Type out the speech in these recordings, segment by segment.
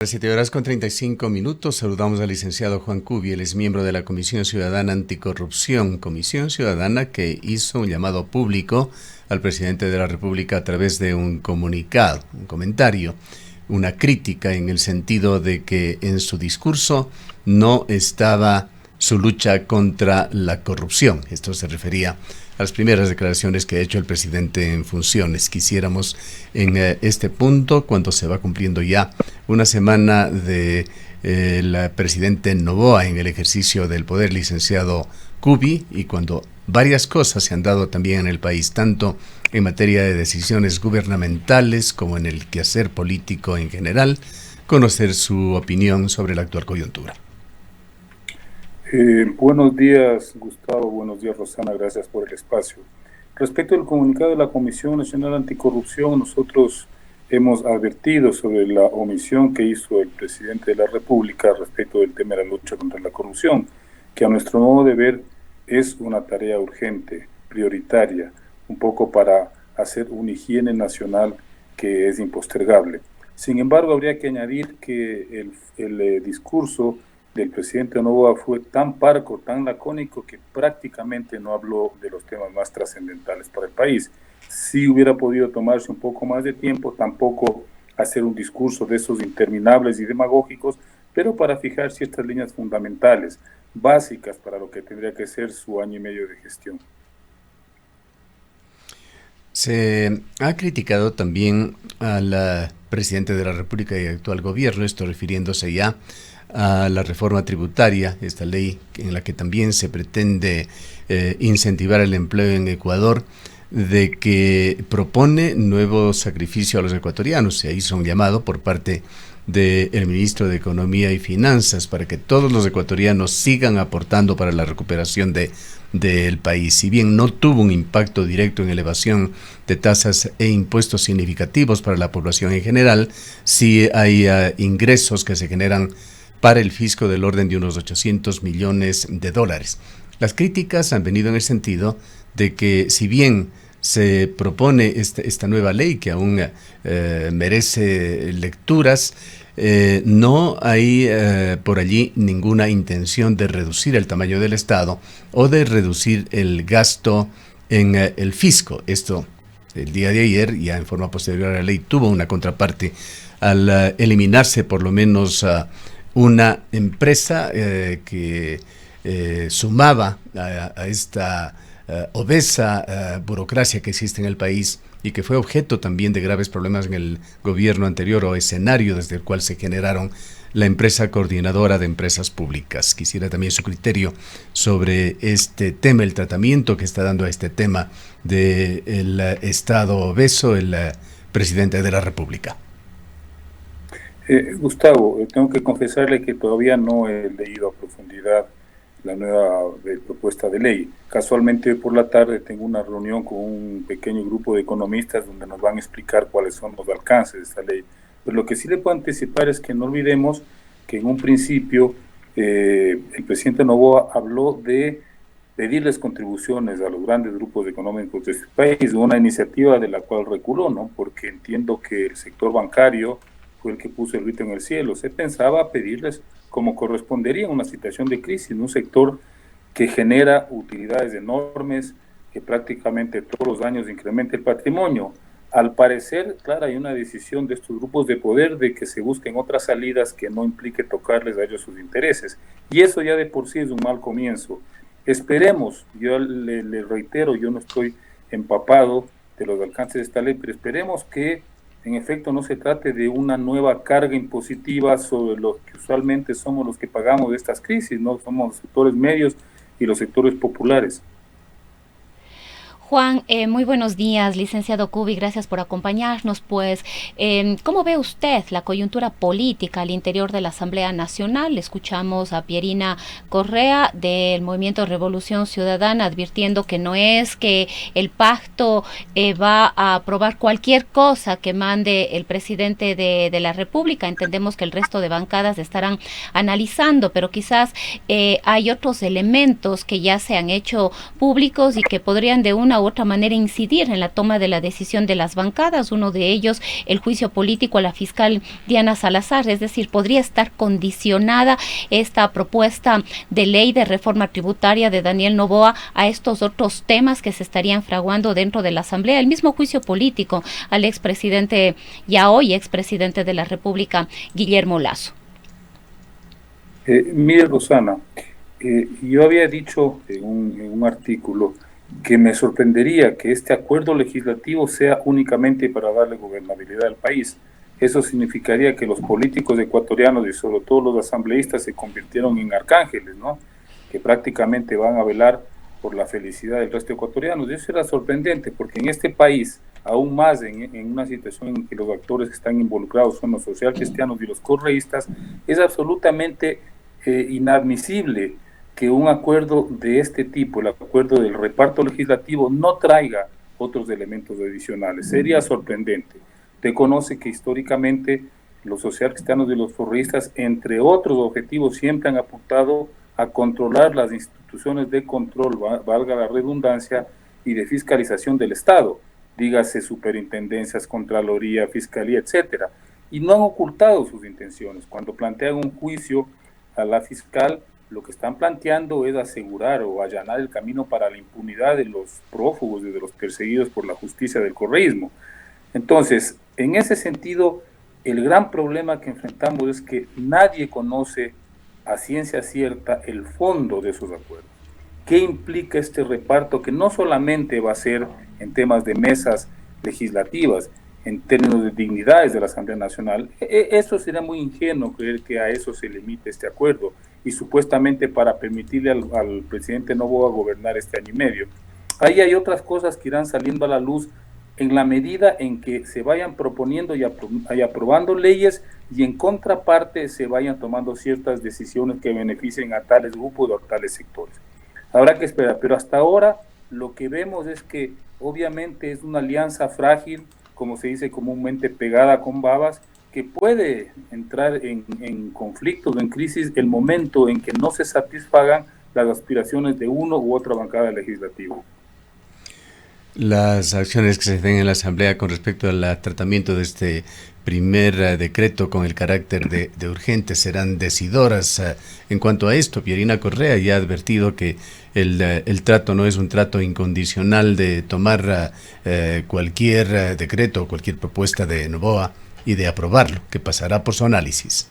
7 horas con 35 minutos. Saludamos al licenciado Juan Cubi. Él es miembro de la Comisión Ciudadana Anticorrupción, Comisión Ciudadana que hizo un llamado público al presidente de la República a través de un comunicado, un comentario, una crítica en el sentido de que en su discurso no estaba su lucha contra la corrupción. Esto se refería a las primeras declaraciones que ha hecho el presidente en funciones. Quisiéramos en este punto, cuando se va cumpliendo ya una semana de el presidente Noboa en el ejercicio del poder, licenciado Cubi, y cuando varias cosas se han dado también en el país, tanto en materia de decisiones gubernamentales como en el quehacer político en general, conocer su opinión sobre la actual coyuntura. Buenos días, Gustavo. Buenos días, Rosana. Gracias por el espacio. Respecto al comunicado de la Comisión Nacional Anticorrupción, nosotros hemos advertido sobre la omisión que hizo el presidente de la República respecto del tema de la lucha contra la corrupción, que a nuestro modo de ver es una tarea urgente, prioritaria, un poco para hacer una higiene nacional que es impostergable. Sin embargo, habría que añadir que el discurso del presidente Noboa fue tan parco, tan lacónico, que prácticamente no habló de los temas más trascendentales para el país. Si hubiera podido tomarse un poco más de tiempo, tampoco hacer un discurso de esos interminables y demagógicos, pero para fijar ciertas líneas fundamentales, básicas para lo que tendría que ser su año y medio de gestión. Se ha criticado también al presidente de la República y actual gobierno, esto refiriéndose ya a la reforma tributaria, esta ley en la que también se pretende incentivar el empleo en Ecuador, de que propone nuevo sacrificio a los ecuatorianos. Se hizo un llamado por parte del ministro de Economía y Finanzas para que todos los ecuatorianos sigan aportando para la recuperación del país. Si bien no tuvo un impacto directo en elevación de tasas e impuestos significativos para la población en general, sí hay ingresos que se generan para el fisco del orden de unos 800 millones de dólares. Las críticas han venido en el sentido de que si bien se propone esta nueva ley que aún merece lecturas, no hay por allí ninguna intención de reducir el tamaño del Estado o de reducir el gasto en el fisco. Esto, el día de ayer, ya en forma posterior a la ley, tuvo una contraparte al eliminarse por lo menos una empresa que sumaba a esta obesa burocracia que existe en el país y que fue objeto también de graves problemas en el gobierno anterior o escenario desde el cual se generaron la empresa coordinadora de empresas públicas. Quisiera también su criterio sobre este tema, el tratamiento que está dando a este tema del Estado obeso el presidente de la República. Gustavo, tengo que confesarle que todavía no he leído a profundidad la nueva propuesta de ley. Casualmente hoy por la tarde tengo una reunión con un pequeño grupo de economistas donde nos van a explicar cuáles son los alcances de esta ley. Pero lo que sí le puedo anticipar es que no olvidemos que en un principio el presidente Noboa habló de pedirles contribuciones a los grandes grupos económicos de este país, una iniciativa de la cual reculó, ¿no? Porque entiendo que el sector bancario fue el que puso el grito en el cielo. Se pensaba pedirles como correspondería en una situación de crisis, en un sector que genera utilidades enormes, que prácticamente todos los años incrementa el patrimonio. Al parecer, claro, hay una decisión de estos grupos de poder de que se busquen otras salidas que no implique tocarles a ellos sus intereses. Y eso ya de por sí es un mal comienzo. Esperemos, yo le reitero, yo no estoy empapado de los alcances de esta ley, pero esperemos que en efecto no se trate de una nueva carga impositiva sobre los que usualmente somos los que pagamos estas crisis, no somos los sectores medios y los sectores populares. Juan, muy buenos días, licenciado Cubi, gracias por acompañarnos. Pues, ¿cómo ve usted la coyuntura política al interior de la Asamblea Nacional? Escuchamos a Pierina Correa del Movimiento Revolución Ciudadana advirtiendo que no es que el pacto va a aprobar cualquier cosa que mande el presidente de la República. Entendemos que el resto de bancadas estarán analizando, pero quizás hay otros elementos que ya se han hecho públicos y que podrían de una u otra manera incidir en la toma de la decisión de las bancadas, uno de ellos el juicio político a la fiscal Diana Salazar, es decir, podría estar condicionada esta propuesta de ley de reforma tributaria de Daniel Noboa a estos otros temas que se estarían fraguando dentro de la Asamblea, el mismo juicio político al expresidente, ya hoy expresidente de la República, Guillermo Lasso. Mire, Rosana, yo había dicho en un artículo que me sorprendería que este acuerdo legislativo sea únicamente para darle gobernabilidad al país. Eso significaría que los políticos ecuatorianos y sobre todo los asambleístas se convirtieron en arcángeles, ¿no? Que prácticamente van a velar por la felicidad del resto de ecuatorianos. Y eso era sorprendente, porque en este país, aún más en una situación en que los actores que están involucrados son los socialcristianos y los correístas, es absolutamente inadmisible que un acuerdo de este tipo, el acuerdo del reparto legislativo, no traiga otros elementos adicionales. Sería sorprendente. Usted conoce que históricamente los socialcristianos y los correístas, entre otros objetivos, siempre han apuntado a controlar las instituciones de control, valga la redundancia, y de fiscalización del Estado, dígase superintendencias, contraloría, fiscalía, etcétera, y no han ocultado sus intenciones. Cuando plantean un juicio a la fiscal, lo que están planteando es asegurar o allanar el camino para la impunidad de los prófugos y de los perseguidos por la justicia del correísmo. Entonces, en ese sentido, el gran problema que enfrentamos es que nadie conoce a ciencia cierta el fondo de esos acuerdos. ¿Qué implica este reparto? Que no solamente va a ser en temas de mesas legislativas, en términos de dignidades de la Asamblea Nacional. Eso sería muy ingenuo creer que a eso se limite este acuerdo y supuestamente para permitirle al presidente Noboa gobernar este año y medio. Ahí hay otras cosas que irán saliendo a la luz en la medida en que se vayan proponiendo y aprobando leyes y en contraparte se vayan tomando ciertas decisiones que beneficien a tales grupos o a tales sectores. Habrá que esperar, pero hasta ahora lo que vemos es que obviamente es una alianza frágil, como se dice comúnmente, pegada con babas, que puede entrar en conflictos o en crisis el momento en que no se satisfagan las aspiraciones de uno u otra bancada legislativa. Las acciones que se den en la Asamblea con respecto al tratamiento de este primer decreto con el carácter de urgente serán decidoras. En cuanto a esto, Pierina Correa ya ha advertido que el trato no es un trato incondicional de tomar cualquier decreto o cualquier propuesta de Noboa y de aprobarlo, que pasará por su análisis.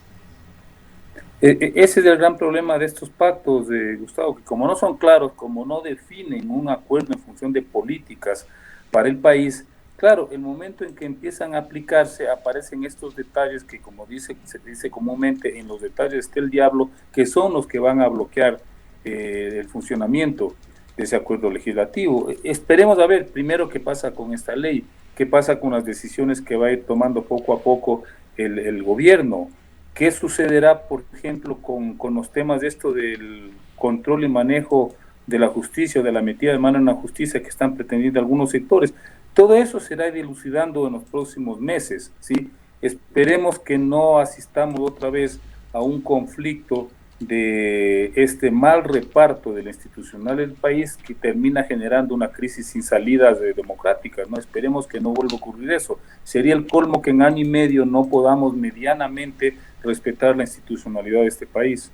Ese es el gran problema de estos pactos, Gustavo, que como no son claros, como no definen un acuerdo en función de políticas para el país, claro, el momento en que empiezan a aplicarse aparecen estos detalles que, como se dice comúnmente, en los detalles está el diablo, que son los que van a bloquear el funcionamiento de ese acuerdo legislativo. Esperemos a ver primero qué pasa con esta ley, qué pasa con las decisiones que va a ir tomando poco a poco el gobierno. ¿Qué sucederá, por ejemplo, con los temas de esto del control y manejo de la justicia, de la metida de mano en la justicia que están pretendiendo algunos sectores? Todo eso será dilucidando en los próximos meses, ¿sí? Esperemos que no asistamos otra vez a un conflicto de este mal reparto de la institucional del país que termina generando una crisis sin salidas democráticas, ¿no? Esperemos que no vuelva a ocurrir eso. Sería el colmo que en año y medio no podamos medianamente respetar la institucionalidad de este país.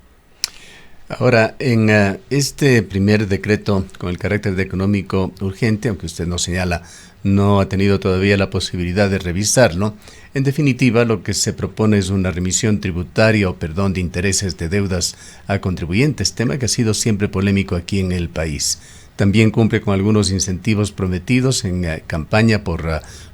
Ahora, en este primer decreto con el carácter de económico urgente, aunque usted nos señala, no ha tenido todavía la posibilidad de revisarlo. En definitiva, lo que se propone es una remisión tributaria o perdón de intereses de deudas a contribuyentes, tema que ha sido siempre polémico aquí en el país. También cumple con algunos incentivos prometidos en campaña por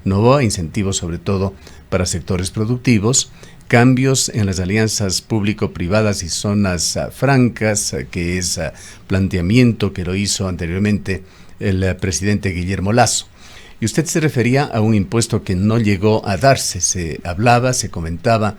Noboa, incentivos sobre todo para sectores productivos, cambios en las alianzas público-privadas y zonas francas, que es planteamiento que lo hizo anteriormente el presidente Guillermo Lasso. Y usted se refería a un impuesto que no llegó a darse, se hablaba, se comentaba,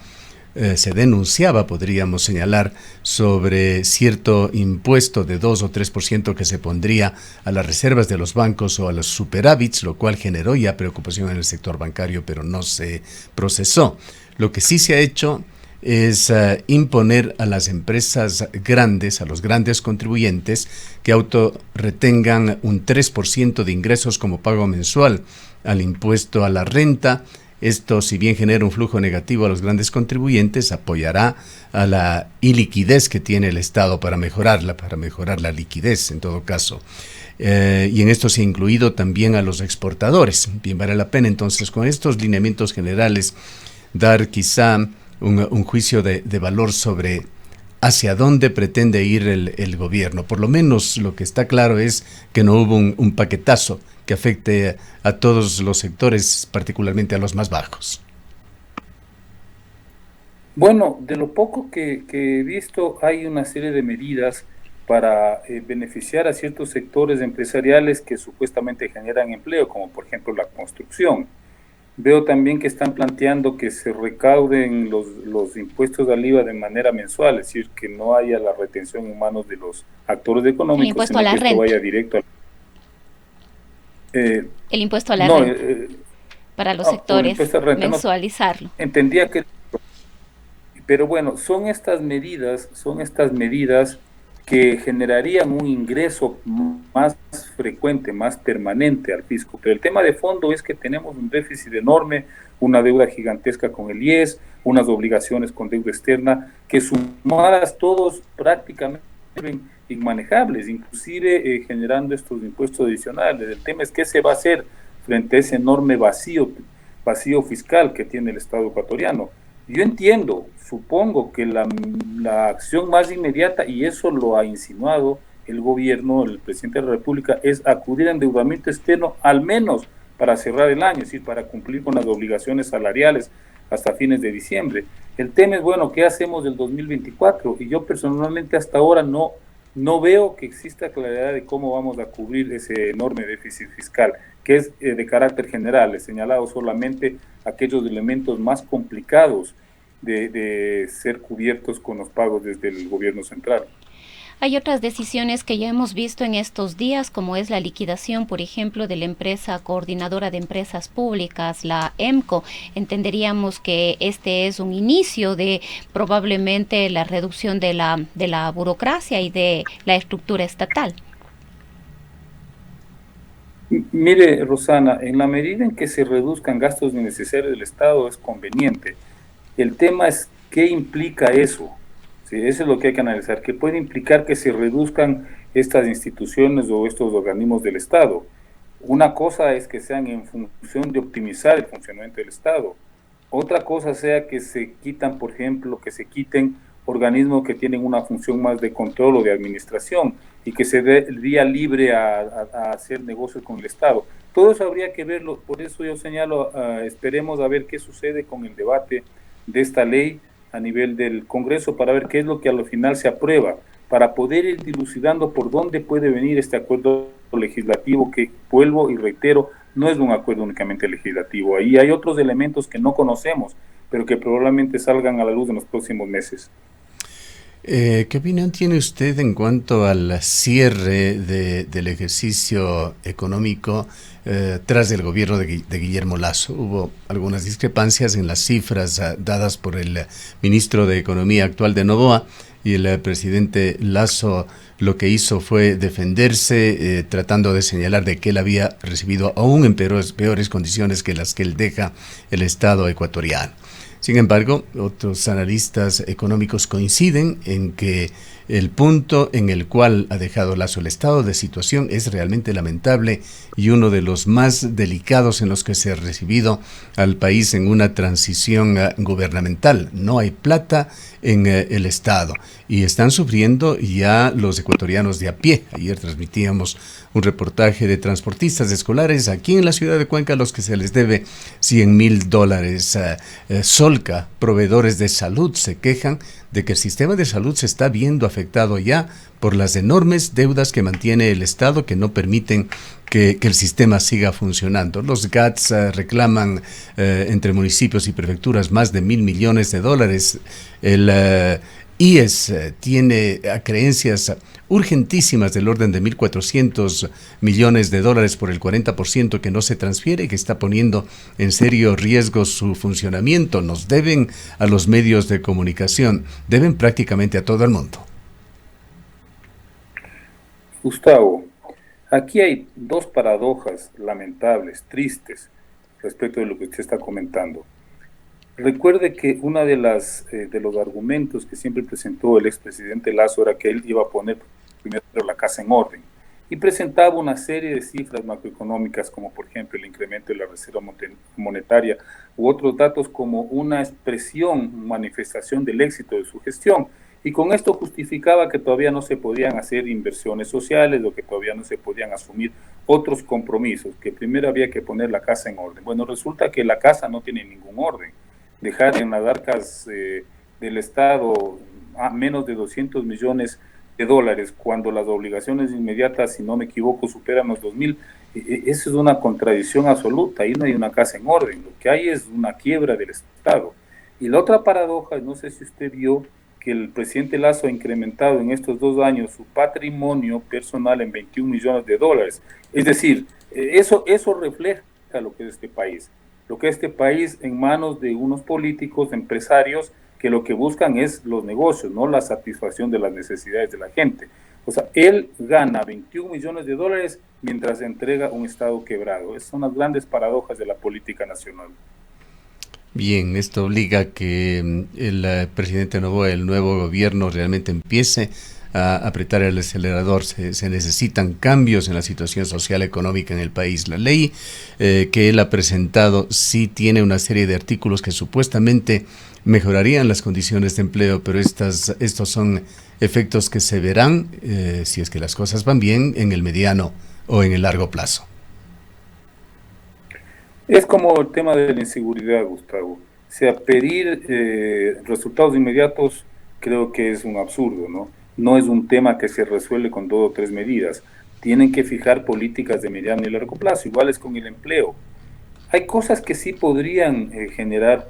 se denunciaba, podríamos señalar, sobre cierto impuesto de 2 o 3% que se pondría a las reservas de los bancos o a los superávits, lo cual generó ya preocupación en el sector bancario, pero no se procesó. Lo que sí se ha hecho es imponer a las empresas grandes, a los grandes contribuyentes, que autorretengan un 3% de ingresos como pago mensual al impuesto a la renta. Esto, si bien genera un flujo negativo a los grandes contribuyentes, apoyará a la iliquidez que tiene el Estado para mejorar la liquidez en todo caso. Y en esto se ha incluido también a los exportadores. Bien, vale la pena entonces con estos lineamientos generales dar quizá un juicio de valor sobre hacia dónde pretende ir el gobierno. Por lo menos lo que está claro es que no hubo un paquetazo que afecte a todos los sectores, particularmente a los más bajos. Bueno, de lo poco que he visto, hay una serie de medidas para beneficiar a ciertos sectores empresariales que supuestamente generan empleo, como por ejemplo la construcción. Veo también que están planteando que se recauden los impuestos al IVA de manera mensual, es decir, que no haya la retención en manos de los actores económicos, sino que esto vaya directo al... el impuesto a la renta para los sectores, renta, mensualizarlo. No, entendía que... Pero bueno, son estas medidas que generarían un ingreso más frecuente, más permanente al fisco. Pero el tema de fondo es que tenemos un déficit enorme, una deuda gigantesca con el IES, unas obligaciones con deuda externa, que sumadas todos prácticamente inmanejables, inclusive generando estos impuestos adicionales. El tema es qué se va a hacer frente a ese enorme vacío fiscal que tiene el Estado ecuatoriano. Yo entiendo, supongo que la acción más inmediata, y eso lo ha insinuado el gobierno, el presidente de la República, es acudir a endeudamiento externo al menos para cerrar el año, es decir, para cumplir con las obligaciones salariales hasta fines de diciembre. El tema es, bueno, ¿qué hacemos del 2024? Y yo personalmente hasta ahora no veo que exista claridad de cómo vamos a cubrir ese enorme déficit fiscal, que es de carácter general. He señalado solamente aquellos elementos más complicados de ser cubiertos con los pagos desde el gobierno central. Hay otras decisiones que ya hemos visto en estos días, como es la liquidación, por ejemplo, de la empresa coordinadora de empresas públicas, la EMCO. Entenderíamos que este es un inicio de probablemente la reducción de la burocracia y de la estructura estatal. Mire, Rosana, en la medida en que se reduzcan gastos innecesarios del Estado es conveniente. El tema es qué implica eso. Sí, eso es lo que hay que analizar, que puede implicar que se reduzcan estas instituciones o estos organismos del Estado. Una cosa es que sean en función de optimizar el funcionamiento del Estado. Otra cosa sea que se quitan, por ejemplo, que se quiten organismos que tienen una función más de control o de administración y que se dé el día libre a hacer negocios con el Estado. Todo eso habría que verlo, por eso yo señalo, esperemos a ver qué sucede con el debate de esta ley a nivel del Congreso para ver qué es lo que al final se aprueba, para poder ir dilucidando por dónde puede venir este acuerdo legislativo que, vuelvo y reitero, no es un acuerdo únicamente legislativo. Ahí hay otros elementos que no conocemos, pero que probablemente salgan a la luz en los próximos meses. ¿Qué opinión tiene usted en cuanto al cierre del ejercicio económico tras el gobierno de Guillermo Lasso? Hubo algunas discrepancias en las cifras dadas por el ministro de Economía actual de Noboa, y el presidente Lasso lo que hizo fue defenderse, tratando de señalar de que él había recibido aún en peores condiciones que las que él deja el Estado ecuatoriano. Sin embargo, otros analistas económicos coinciden en que el punto en el cual ha dejado Lasso el estado de situación es realmente lamentable y uno de los más delicados en los que se ha recibido al país en una transición gubernamental. No hay plata en el Estado y están sufriendo ya los ecuatorianos de a pie. Ayer transmitíamos un reportaje de transportistas escolares aquí en la ciudad de Cuenca, a los que se les debe $100,000. Solca, proveedores de salud, se quejan de que el sistema de salud se está viendo afectado ya por las enormes deudas que mantiene el Estado, que no permiten que el sistema siga funcionando. Los GATS reclaman entre municipios y prefecturas más de $1,000 millones. El IES tiene creencias urgentísimas del orden de 1.400 millones de dólares por el 40% que no se transfiere, que está poniendo en serio riesgo su funcionamiento. Nos deben a los medios de comunicación, deben prácticamente a todo el mundo. Gustavo, aquí hay dos paradojas lamentables, tristes, respecto de lo que usted está comentando. Recuerde que una de los argumentos que siempre presentó el expresidente Lasso era que él iba a poner primero la casa en orden y presentaba una serie de cifras macroeconómicas como por ejemplo el incremento de la reserva monetaria u otros datos como una expresión, manifestación del éxito de su gestión, y con esto justificaba que todavía no se podían hacer inversiones sociales o que todavía no se podían asumir otros compromisos, que primero había que poner la casa en orden. Bueno, resulta que la casa no tiene ningún orden. Dejar en las arcas del Estado a menos de 200 millones de dólares cuando las obligaciones inmediatas, si no me equivoco, superan los 2.000, eso es una contradicción absoluta. Ahí no hay una casa en orden, lo que hay es una quiebra del Estado. Y la otra paradoja, no sé si usted vio que el presidente Lasso ha incrementado en estos 2 años su patrimonio personal en 21 millones de dólares. Es decir, eso refleja lo que es este país. Lo que este país en manos de unos políticos, empresarios, que lo que buscan es los negocios, no la satisfacción de las necesidades de la gente. O sea, él gana 21 millones de dólares mientras entrega un Estado quebrado. Esas son las grandes paradojas de la política nacional. Bien, esto obliga a que el presidente Noboa, el nuevo gobierno, realmente empiece a apretar el acelerador. Se necesitan cambios en la situación social económica en el país. La ley que él ha presentado sí tiene una serie de artículos que supuestamente mejorarían las condiciones de empleo, pero estos son efectos que se verán, si es que las cosas van bien, en el mediano o en el largo plazo. Es como el tema de la inseguridad, Gustavo. O sea, pedir resultados inmediatos creo que es un absurdo, ¿no? No es un tema que se resuelve con 2 o 3 medidas. Tienen que fijar políticas de mediano y largo plazo, iguales con el empleo. Hay cosas que sí podrían generar,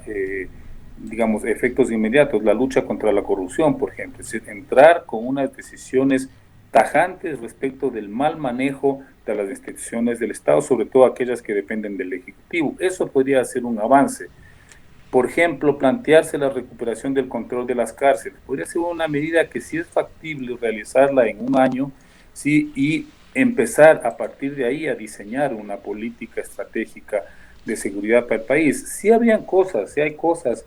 digamos, efectos inmediatos. La lucha contra la corrupción, por ejemplo. Es decir, entrar con unas decisiones tajantes respecto del mal manejo de las instituciones del Estado, sobre todo aquellas que dependen del Ejecutivo. Eso podría ser un avance. Por ejemplo, plantearse la recuperación del control de las cárceles. Podría ser una medida que sí es factible realizarla en 1 año, sí, y empezar a partir de ahí a diseñar una política estratégica de seguridad para el país. Sí habrían cosas, sí hay cosas,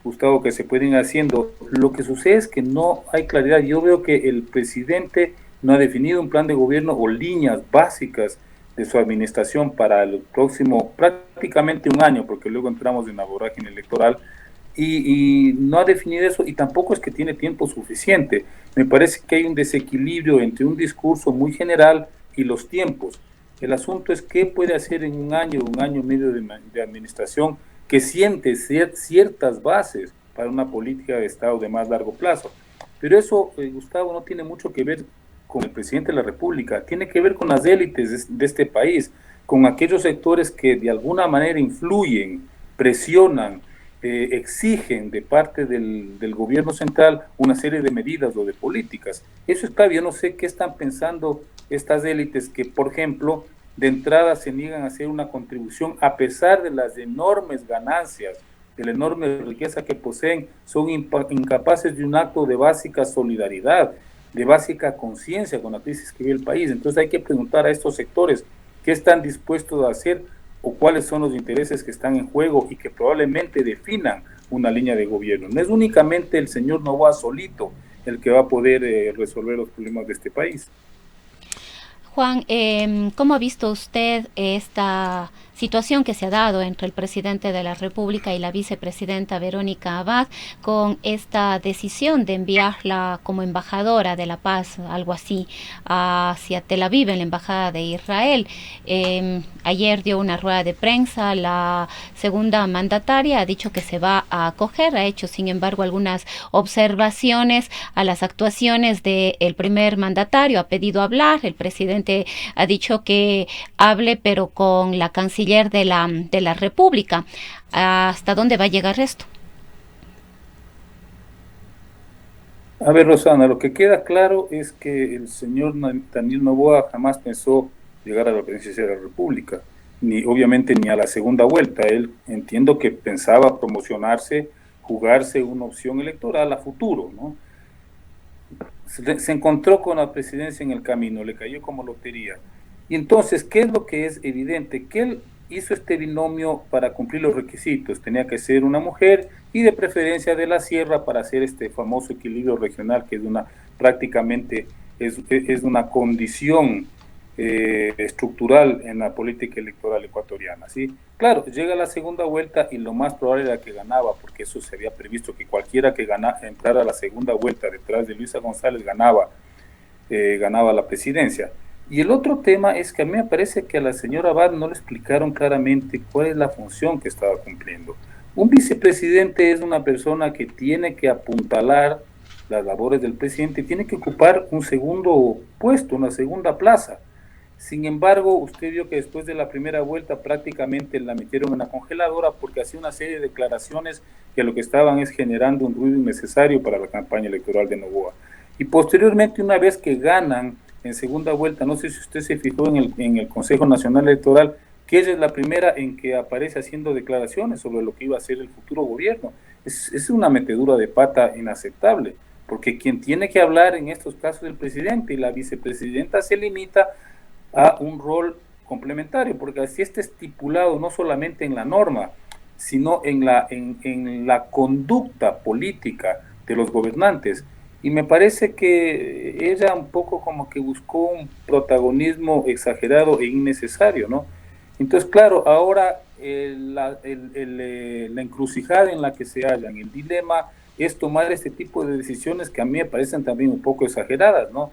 Gustavo, que se pueden ir haciendo. Lo que sucede es que no hay claridad. Yo veo que el presidente no ha definido un plan de gobierno o líneas básicas de su administración para el próximo prácticamente 1 año, porque luego entramos en la vorágine electoral, y no ha definido eso, y tampoco es que tiene tiempo suficiente. Me parece que hay un desequilibrio entre un discurso muy general y los tiempos. El asunto es qué puede hacer en 1 año, 1 año y medio de administración que siente ciertas bases para una política de Estado de más largo plazo. Pero eso, Gustavo, no tiene mucho que ver con el presidente de la República, tiene que ver con las élites de este país, con aquellos sectores que de alguna manera influyen, presionan, exigen de parte del gobierno central una serie de medidas o de políticas. Eso está bien. Yo no sé qué están pensando estas élites que, por ejemplo, de entrada se niegan a hacer una contribución a pesar de las enormes ganancias, de la enorme riqueza que poseen, son incapaces de un acto de básica solidaridad, de básica conciencia con la crisis que vive el país. Entonces hay que preguntar a estos sectores qué están dispuestos a hacer o cuáles son los intereses que están en juego y que probablemente definan una línea de gobierno. No es únicamente el señor Noboa solito el que va a poder resolver los problemas de este país. Juan, ¿cómo ha visto usted esta situación que se ha dado entre el presidente de la República y la vicepresidenta Verónica Abad con esta decisión de enviarla como embajadora de la paz, algo así, hacia Tel Aviv, en la embajada de Israel? Ayer dio una rueda de prensa, la segunda mandataria ha dicho que se va a acoger, ha hecho sin embargo algunas observaciones a las actuaciones del primer mandatario, ha pedido hablar, el presidente ha dicho que hable pero con la canciller de la República. ¿Hasta dónde va a llegar esto? A ver, Rosana, lo que queda claro es que el señor Daniel Noboa jamás pensó llegar a la presidencia de la República, ni obviamente ni a la segunda vuelta. Él entiendo que pensaba promocionarse, jugarse una opción electoral a futuro, ¿no? Se encontró con la presidencia en el camino, le cayó como lotería. Y entonces, ¿qué es lo que es evidente? Que él hizo este binomio para cumplir los requisitos. Tenía que ser una mujer y de preferencia de la sierra para hacer este famoso equilibrio regional, que es una prácticamente es una condición estructural en la política electoral ecuatoriana, ¿sí? Claro, llega la segunda vuelta y lo más probable era que ganaba, porque eso se había previsto, que cualquiera que entrara a la segunda vuelta detrás de Luisa González ganaba la presidencia. Y el otro tema es que a mí me parece que a la señora Abad no le explicaron claramente cuál es la función que estaba cumpliendo. Un vicepresidente es una persona que tiene que apuntalar las labores del presidente, tiene que ocupar un segundo puesto, una segunda plaza. Sin embargo, usted vio que después de la primera vuelta prácticamente la metieron en la congeladora porque hacía una serie de declaraciones que lo que estaban es generando un ruido innecesario para la campaña electoral de Noboa. Y posteriormente, una vez que ganan en segunda vuelta, no sé si usted se fijó en el Consejo Nacional Electoral, que ella es la primera en que aparece haciendo declaraciones sobre lo que iba a ser el futuro gobierno. Es una metedura de pata inaceptable, porque quien tiene que hablar en estos casos es el presidente y la vicepresidenta se limita a un rol complementario, porque así está estipulado no solamente en la norma, sino en la conducta política de los gobernantes. Y me parece que ella un poco como que buscó un protagonismo exagerado e innecesario, ¿no? Entonces, claro, ahora la encrucijada en la que se hallan, el dilema es tomar este tipo de decisiones que a mí me parecen también un poco exageradas, ¿no?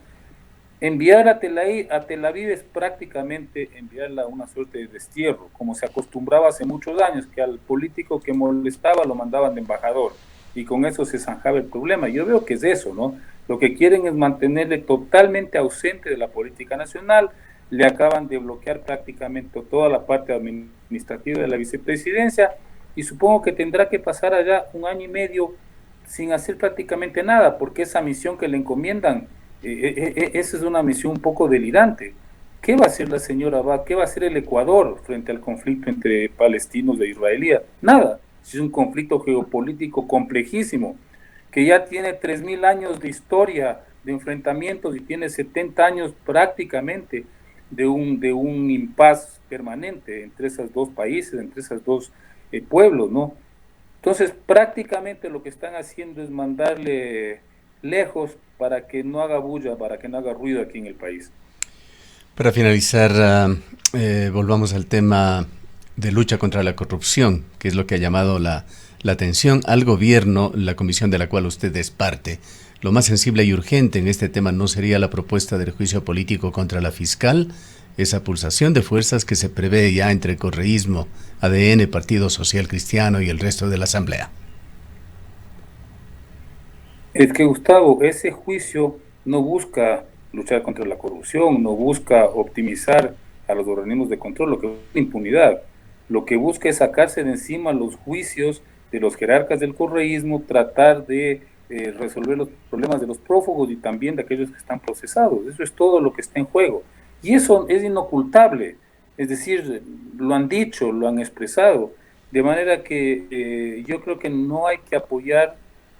Enviar a Tel Aviv es prácticamente enviarla a una suerte de destierro, como se acostumbraba hace muchos años, que al político que molestaba lo mandaban de embajador y con eso se zanjaba el problema. Yo veo que es eso, ¿no? Lo que quieren es mantenerle totalmente ausente de la política nacional, le acaban de bloquear prácticamente toda la parte administrativa de la vicepresidencia y supongo que tendrá que pasar allá un año y medio sin hacer prácticamente nada, porque esa misión que le encomiendan esa es una misión un poco delirante. ¿Qué va a hacer la señora Abad? ¿Qué va a hacer el Ecuador frente al conflicto entre palestinos e israelíes? Nada. Es un conflicto geopolítico complejísimo, que ya tiene 3.000 años de historia de enfrentamientos y tiene 70 años prácticamente de un impas permanente entre esos dos países, entre esos dos pueblos, ¿no? Entonces, prácticamente lo que están haciendo es mandarle lejos para que no haga bulla, para que no haga ruido aquí en el país. Para finalizar, volvamos al tema de lucha contra la corrupción, que es lo que ha llamado la atención al gobierno, la comisión de la cual usted es parte. Lo más sensible y urgente en este tema no sería la propuesta del juicio político contra la fiscal, esa pulsación de fuerzas que se prevé ya entre correísmo, ADN, Partido Social Cristiano y el resto de la Asamblea. Es que, Gustavo, ese juicio no busca luchar contra la corrupción, no busca optimizar a los organismos de control, lo que busca es impunidad. Lo que busca es sacarse de encima los juicios de los jerarcas del correísmo, tratar de resolver los problemas de los prófugos y también de aquellos que están procesados. Eso es todo lo que está en juego. Y eso es inocultable, es decir, lo han dicho, lo han expresado, de manera que yo creo que no hay que apoyar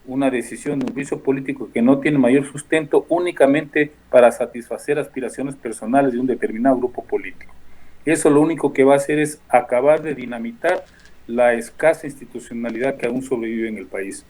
una decisión de un juicio político que no tiene mayor sustento únicamente para satisfacer aspiraciones personales de un determinado grupo político. Eso lo único que va a hacer es acabar de dinamitar la escasa institucionalidad que aún sobrevive en el país.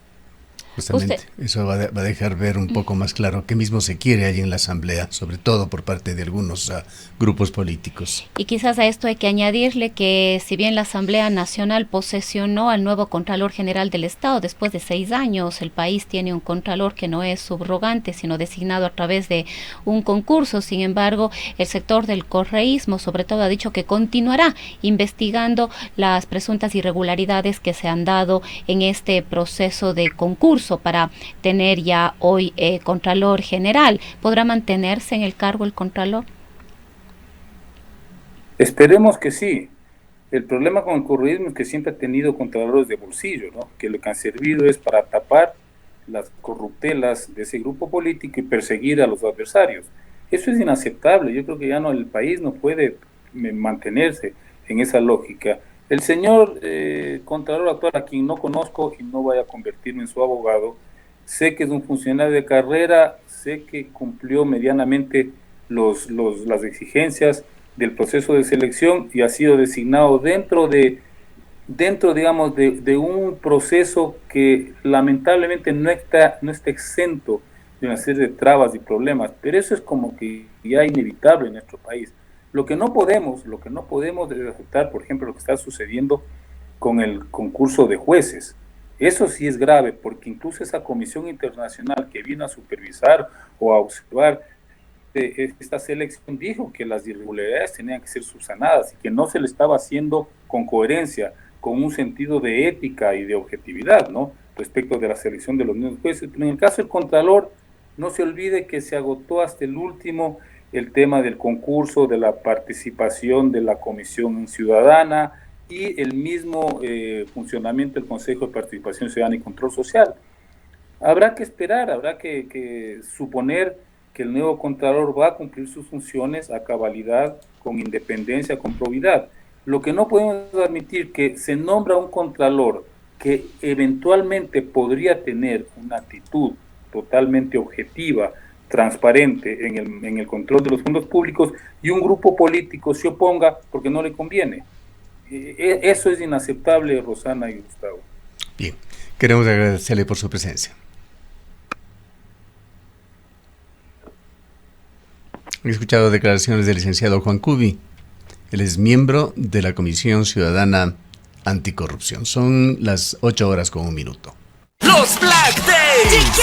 Justamente, eso va a dejar ver un poco más claro qué mismo se quiere allí en la Asamblea, sobre todo por parte de algunos grupos políticos. Y quizás a esto hay que añadirle que si bien la Asamblea Nacional posesionó al nuevo Contralor General del Estado, después de 6 años el país tiene un Contralor que no es subrogante, sino designado a través de un concurso. Sin embargo, el sector del correísmo, sobre todo, ha dicho que continuará investigando las presuntas irregularidades que se han dado en este proceso de concurso para tener ya hoy Contralor General. ¿Podrá mantenerse en el cargo el Contralor? Esperemos que sí. El problema con el correísmo es que siempre ha tenido contralores de bolsillo, ¿no? Que lo que han servido es para tapar las corruptelas de ese grupo político y perseguir a los adversarios. Eso es inaceptable. Yo creo que ya no, el país no puede mantenerse en esa lógica. El señor Contralor actual, a quien no conozco y no voy a convertirme en su abogado, sé que es un funcionario de carrera, sé que cumplió medianamente las exigencias del proceso de selección y ha sido designado dentro, digamos, de un proceso que lamentablemente no está exento de una serie de trabas y problemas, pero eso es como que ya inevitable en nuestro país. Lo que no podemos es aceptar, por ejemplo, lo que está sucediendo con el concurso de jueces. Eso sí es grave, porque incluso esa comisión internacional que vino a supervisar o a observar esta selección dijo que las irregularidades tenían que ser subsanadas y que no se le estaba haciendo con coherencia, con un sentido de ética y de objetividad, ¿no?, respecto de la selección de los nuevos jueces. Pero en el caso del Contralor, no se olvide que se agotó hasta el último el tema del concurso, de la participación de la Comisión Ciudadana y el mismo funcionamiento del Consejo de Participación Ciudadana y Control Social. Habrá que esperar, habrá que suponer que el nuevo Contralor va a cumplir sus funciones a cabalidad, con independencia, con probidad. Lo que no podemos admitir que se nombra un Contralor que eventualmente podría tener una actitud totalmente objetiva, transparente en el control de los fondos públicos, y un grupo político se oponga porque no le conviene. Eso es inaceptable, Rosana y Gustavo. Bien, queremos agradecerle por su presencia. He escuchado declaraciones del licenciado Juan Cubi. Él es miembro de la Comisión Ciudadana Anticorrupción. Son las 8:01. Los Black Days.